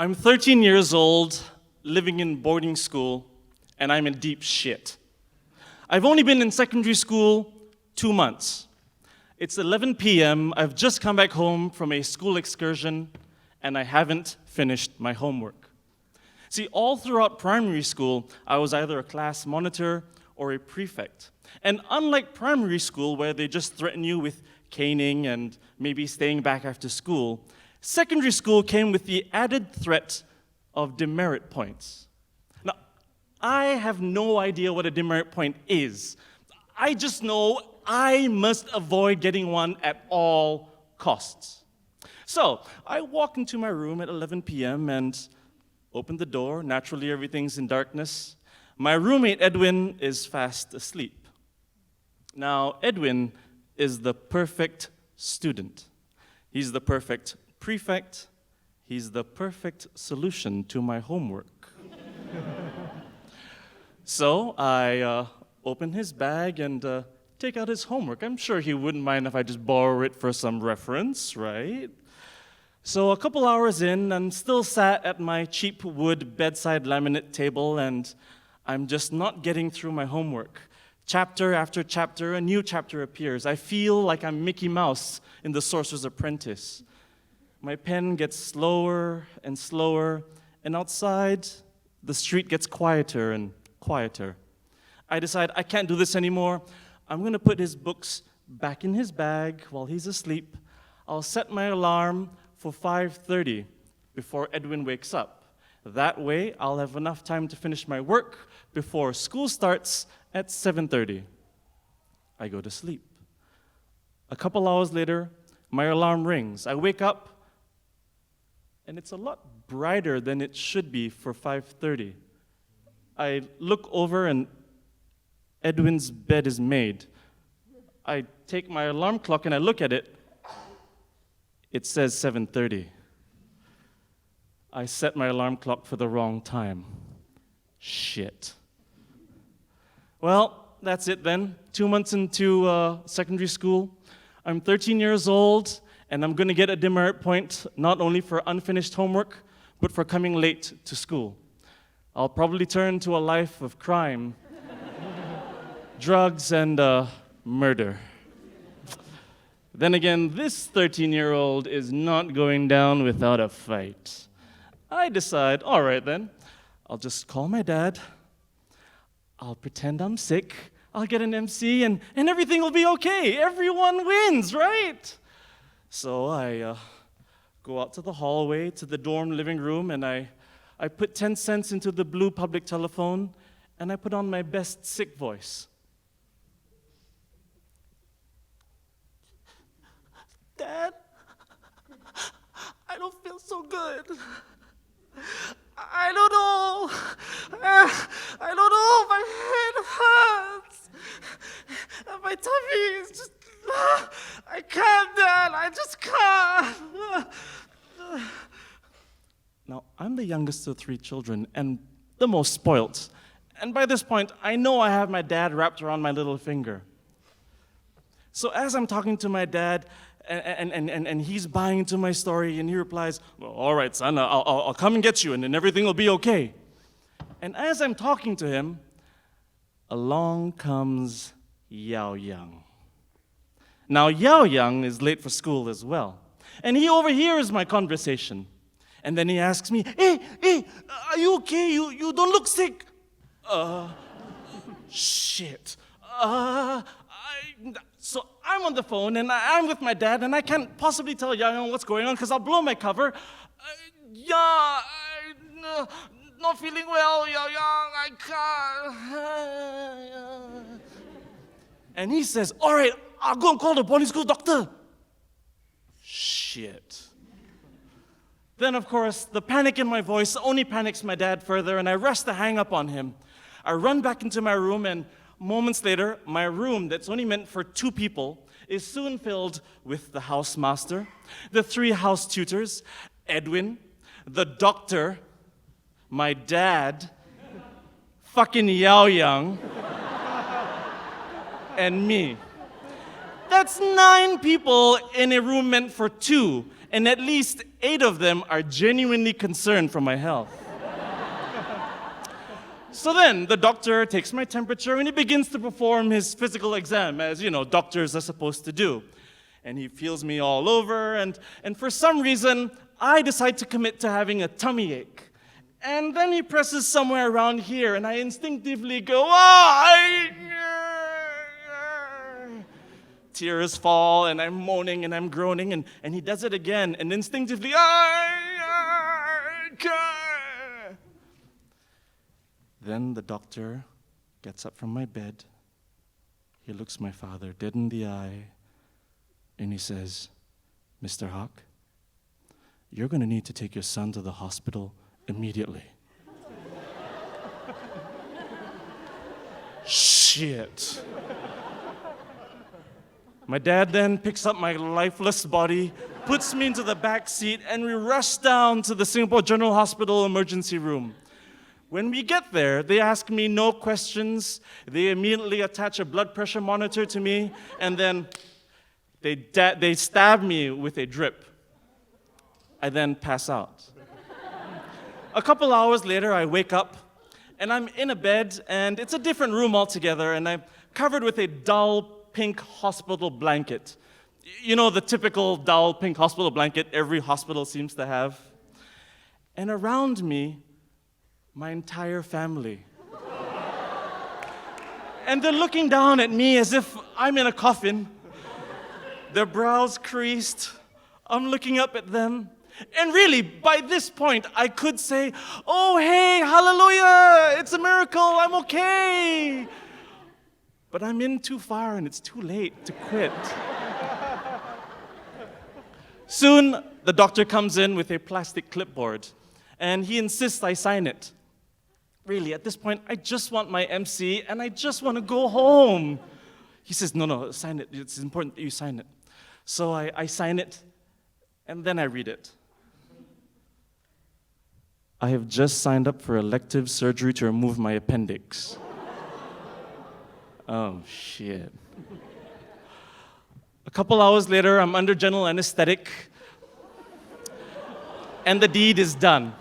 I'm 13 years old, living in boarding school, and I'm in deep shit. I've only been in secondary school 2 months. It's 11 p.m., I've just come back home from a school excursion, and I haven't finished my homework. See, all throughout primary school, I was either a class monitor or a prefect. And unlike primary school, where they just threaten you with caning and maybe staying back after school, secondary school came with the added threat of demerit points. Now, I have no idea what a demerit point is. I just know I must avoid getting one at all costs. So, I walk into my room at 11 p.m. and open the door. Naturally, everything's in darkness. My roommate, Edwin, is fast asleep. Now, Edwin is the perfect student. He's the perfect prefect. He's the perfect solution to my homework. So I open his bag and take out his homework. I'm sure he wouldn't mind if I just borrow it for some reference, right? So a couple hours in, I'm still sat at my cheap wood bedside laminate table, and I'm just not getting through my homework. Chapter after chapter, a new chapter appears. I feel like I'm Mickey Mouse in The Sorcerer's Apprentice. My pen gets slower and slower, and outside, the street gets quieter and quieter. I decide I can't do this anymore. I'm going to put his books back in his bag while he's asleep. I'll set my alarm for 5:30 before Edwin wakes up. That way, I'll have enough time to finish my work before school starts at 7:30. I go to sleep. A couple hours later, my alarm rings. I wake up, and it's a lot brighter than it should be for 5:30. I look over, and Edwin's bed is made. I take my alarm clock and I look at it. It says 7:30. I set my alarm clock for the wrong time. Shit. Well, that's it then. 2 months into secondary school. I'm 13 years old, and I'm going to get a demerit point not only for unfinished homework, but for coming late to school. I'll probably turn to a life of crime, drugs, and murder. Then again, this 13-year-old is not going down without a fight. I decide, all right then, I'll just call my dad. I'll pretend I'm sick. I'll get an MC, and everything will be okay. Everyone wins, right? So I go out to the hallway, to the dorm living room, and I put 10 cents into the blue public telephone, and I put on my best sick voice. Dad, I don't feel so good. I don't know. I don't know. My head hurts. And my tummy is just... I can't, Dad. I just can't. Now, I'm the youngest of 3 children and the most spoilt. And by this point, I know I have my dad wrapped around my little finger. So as I'm talking to my dad, and he's buying into my story, and he replies, well, all right, son, I'll come and get you, and then everything will be okay. And as I'm talking to him, along comes Yao Yang. Now, Yao Yang is late for school as well, and he overhears my conversation. And then he asks me, hey, are you okay? You don't look sick. Shit. So I'm on the phone, and I'm with my dad, and I can't possibly tell Yao Yang what's going on because I'll blow my cover. Not feeling well, Yao Yang, I can't. And he says, all right, I'll go and call the boarding school doctor. Shit. Then, of course, the panic in my voice only panics my dad further, and I rush to hang up on him. I run back into my room, and moments later, my room that's only meant for 2 people is soon filled with the housemaster, the 3 house tutors, Edwin, the doctor, my dad, fucking Yao Yang, and me. That's 9 people in a room meant for 2, and at least 8 of them are genuinely concerned for my health. So then, the doctor takes my temperature and he begins to perform his physical exam, as, doctors are supposed to do. And he feels me all over, and for some reason, I decide to commit to having a tummy ache. And then he presses somewhere around here, and I instinctively go, Tears fall, and I'm moaning and I'm groaning, and he does it again, and instinctively, Then the doctor gets up from my bed. He looks my father dead in the eye, and he says, "Mr. Haque, you're going to need to take your son to the hospital immediately." Shit. My dad then picks up my lifeless body, puts me into the back seat, and we rush down to the Singapore General Hospital emergency room. When we get there, they ask me no questions. They immediately attach a blood pressure monitor to me, and then they stab me with a drip. I then pass out. A couple hours later, I wake up, and I'm in a bed, and it's a different room altogether, and I'm covered with a dull pink hospital blanket. The typical dull pink hospital blanket every hospital seems to have. And around me, my entire family. And they're looking down at me as if I'm in a coffin. Their brows creased. I'm looking up at them. And really, by this point, I could say, "Oh, hey, hallelujah, it's a miracle, I'm okay." But I'm in too far and it's too late to quit. Soon, the doctor comes in with a plastic clipboard, and he insists I sign it. Really, at this point, I just want my MC, and I just want to go home. He says, no, sign it. It's important that you sign it. So I sign it, and then I read it. "I have just signed up for elective surgery to remove my appendix." Oh, shit. A couple hours later, I'm under general anesthetic, and the deed is done.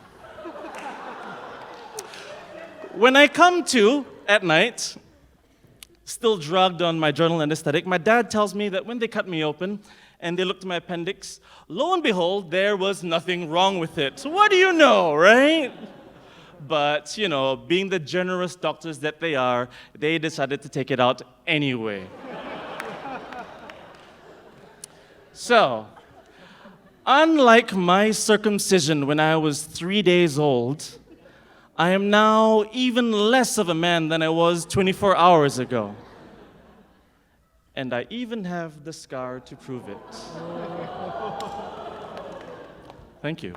When I come to at night, still drugged on my general anesthetic, my dad tells me that when they cut me open and they looked at my appendix, lo and behold, there was nothing wrong with it. So what do you know, right? But, being the generous doctors that they are, they decided to take it out anyway. So, unlike my circumcision when I was 3 days old, I am now even less of a man than I was 24 hours ago. And I even have the scar to prove it. Thank you.